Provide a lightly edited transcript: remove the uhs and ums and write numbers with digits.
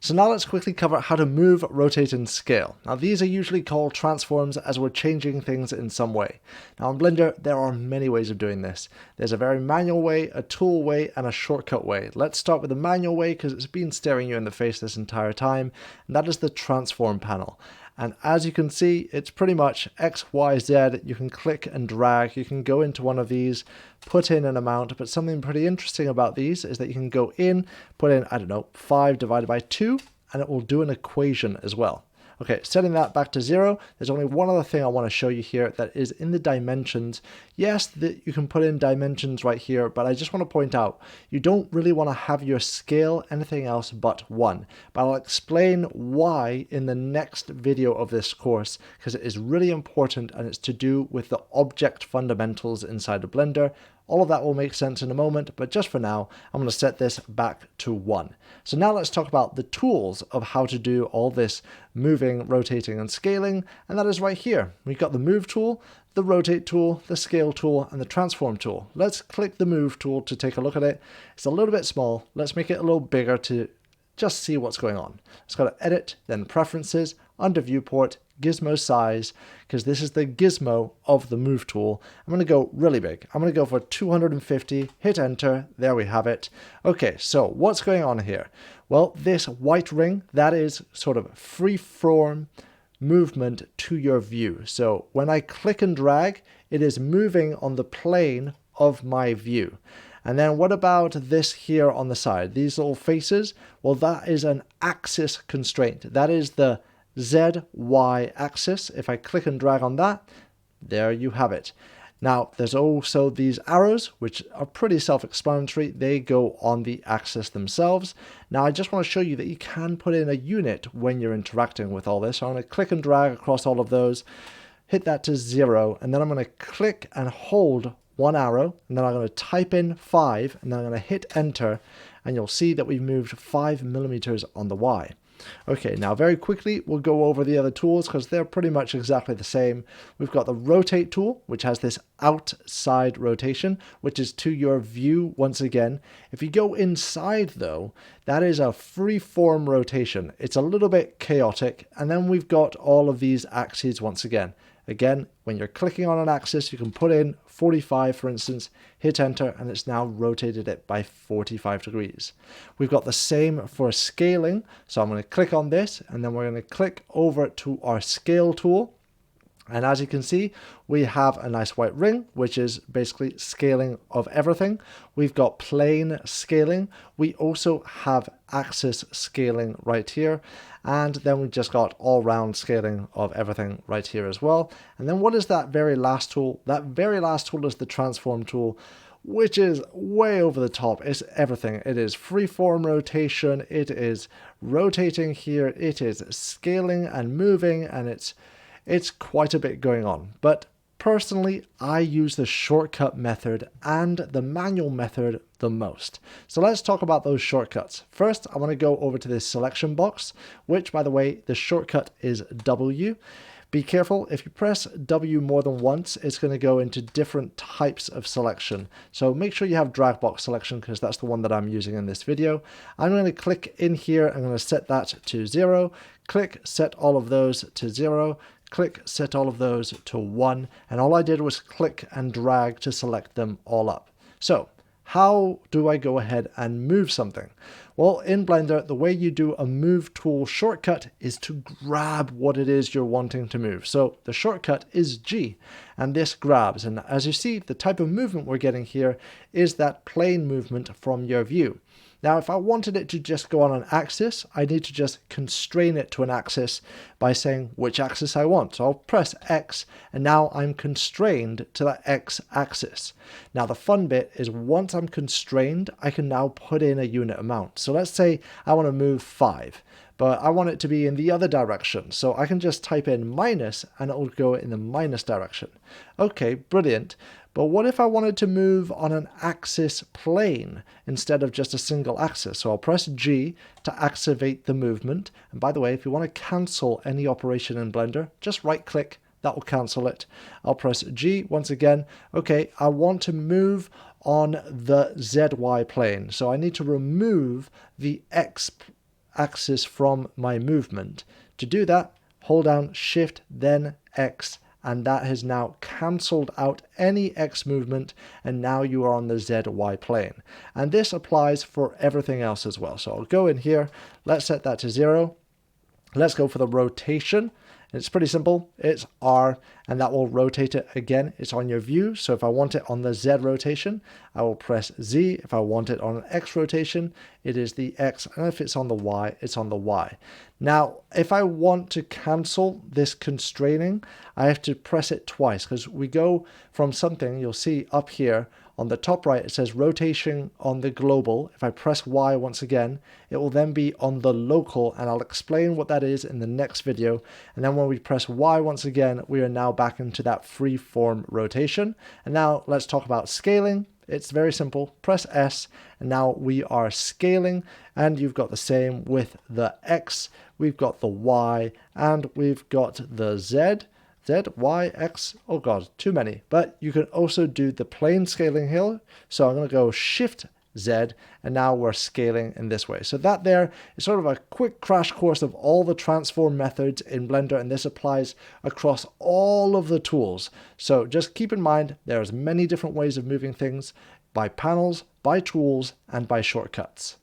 So now let's quickly cover how to move, rotate, and scale. Now these are usually called transforms as we're changing things in some way. Now in Blender, there are many ways of doing this. There's a very manual way, a tool way, and a shortcut way. Let's start with the manual way because it's been staring you in the face this entire time, and that is the transform panel. And as you can see, it's pretty much X, Y, Z. You can click and drag. You can go into one of these, put in an amount. But something pretty interesting about these is that you can go in, put in, I don't know, 5 divided by 2, and it will do an equation as well. Okay, setting that back to 0, there's only one other thing I want to show you here that is in the dimensions. Yes, you can put in dimensions right here, but I just want to point out, you don't really want to have your scale anything else but 1. But I'll explain why in the next video of this course, because it is really important and it's to do with the object fundamentals inside of Blender. All of that will make sense in a moment, but just for now, I'm going to set this back to 1. So now let's talk about the tools of how to do all this moving, rotating, and scaling, and that is right here. We've got the Move tool, the Rotate tool, the Scale tool, and the Transform tool. Let's click the Move tool to take a look at it. It's a little bit small. Let's make it a little bigger to just see what's going on. Let's go to Edit, then Preferences, under Viewport, Gizmo Size, because this is the gizmo of the Move tool. I'm going to go really big. I'm going to go for 250, hit Enter, there we have it. Okay, so what's going on here? Well, this white ring, that is sort of free-form movement to your view. So when I click and drag, it is moving on the plane of my view. And then what about this here on the side? These little faces? Well, that is an axis constraint. That is the Z, Y axis. If I click and drag on that, there you have it. Now, there's also these arrows, which are pretty self-explanatory. They go on the axis themselves. Now, I just want to show you that you can put in a unit when you're interacting with all this. So I'm going to click and drag across all of those, hit that to 0, and then I'm going to click and hold one arrow, and then I'm going to type in 5, and then I'm going to hit Enter, and you'll see that we've moved 5 millimeters on the Y. Okay, now very quickly, we'll go over the other tools because they're pretty much exactly the same. We've got the Rotate tool, which has this outside rotation, which is to your view once again. If you go inside though, that is a free-form rotation. It's a little bit chaotic. And then we've got all of these axes once again. Again, when you're clicking on an axis, you can put in 45, for instance, hit Enter, and it's now rotated it by 45 degrees. We've got the same for scaling. So I'm going to click on this, and then we're going to click over to our Scale tool. And as you can see, we have a nice white ring, which is basically scaling of everything. We've got plane scaling. We also have axis scaling right here. And then we've just got all round scaling of everything right here as well. And then what is that very last tool? That very last tool is the Transform tool, which is way over the top. It's everything. It is freeform rotation. It is rotating here. It is scaling and moving, and it's quite a bit going on. But personally, I use the shortcut method and the manual method the most. So let's talk about those shortcuts. First, I want to go over to this selection box, which, by the way, the shortcut is W. Be careful, if you press W more than once, it's going to go into different types of selection. So make sure you have drag box selection because that's the one that I'm using in this video. I'm going to click in here, I'm going to set that to 0, click, set all of those to 0, click, set all of those to 1, and all I did was click and drag to select them all up. So how do I go ahead and move something? Well, in Blender, the way you do a Move tool shortcut is to grab what it is you're wanting to move. So the shortcut is G, and this grabs. And as you see, the type of movement we're getting here is that plane movement from your view. Now, if I wanted it to just go on an axis, I need to just constrain it to an axis by saying which axis I want. So I'll press X, and now I'm constrained to that X axis. Now, the fun bit is once I'm constrained, I can now put in a unit amount. So let's say I want to move 5, but I want it to be in the other direction. So I can just type in minus, and it will go in the minus direction. Okay, brilliant. But what if I wanted to move on an axis plane instead of just a single axis? So I'll press G to activate the movement. And by the way, if you want to cancel any operation in Blender, just right click, that will cancel it. I'll press G once again. Okay, I want to move on the ZY plane. So I need to remove the X axis from my movement. To do that, hold down Shift, then X, and that has now cancelled out any X movement, and now you are on the ZY plane. And this applies for everything else as well. So I'll go in here, let's set that to 0. Let's go for the rotation. It's pretty simple. It's R, and that will rotate it again. It's on your view. So if I want it on the Z rotation, I will press Z. If I want it on an X rotation, it is the X. And if it's on the Y, it's on the Y. Now, if I want to cancel this constraining, I have to press it twice, because we go from something, you'll see up here, on the top right, it says rotation on the global. If I press Y once again, it will then be on the local, and I'll explain what that is in the next video. And then when we press Y once again, we are now back into that free form rotation. And now let's talk about scaling. It's very simple. Press S, and now we are scaling, and you've got the same with the X. We've got the Y, and we've got the Z. Z, Y, X, oh god, too many. But you can also do the plane scaling here. So I'm going to go Shift Z, and now we're scaling in this way. So that there is sort of a quick crash course of all the transform methods in Blender, and this applies across all of the tools. So just keep in mind, there's many different ways of moving things by panels, by tools, and by shortcuts.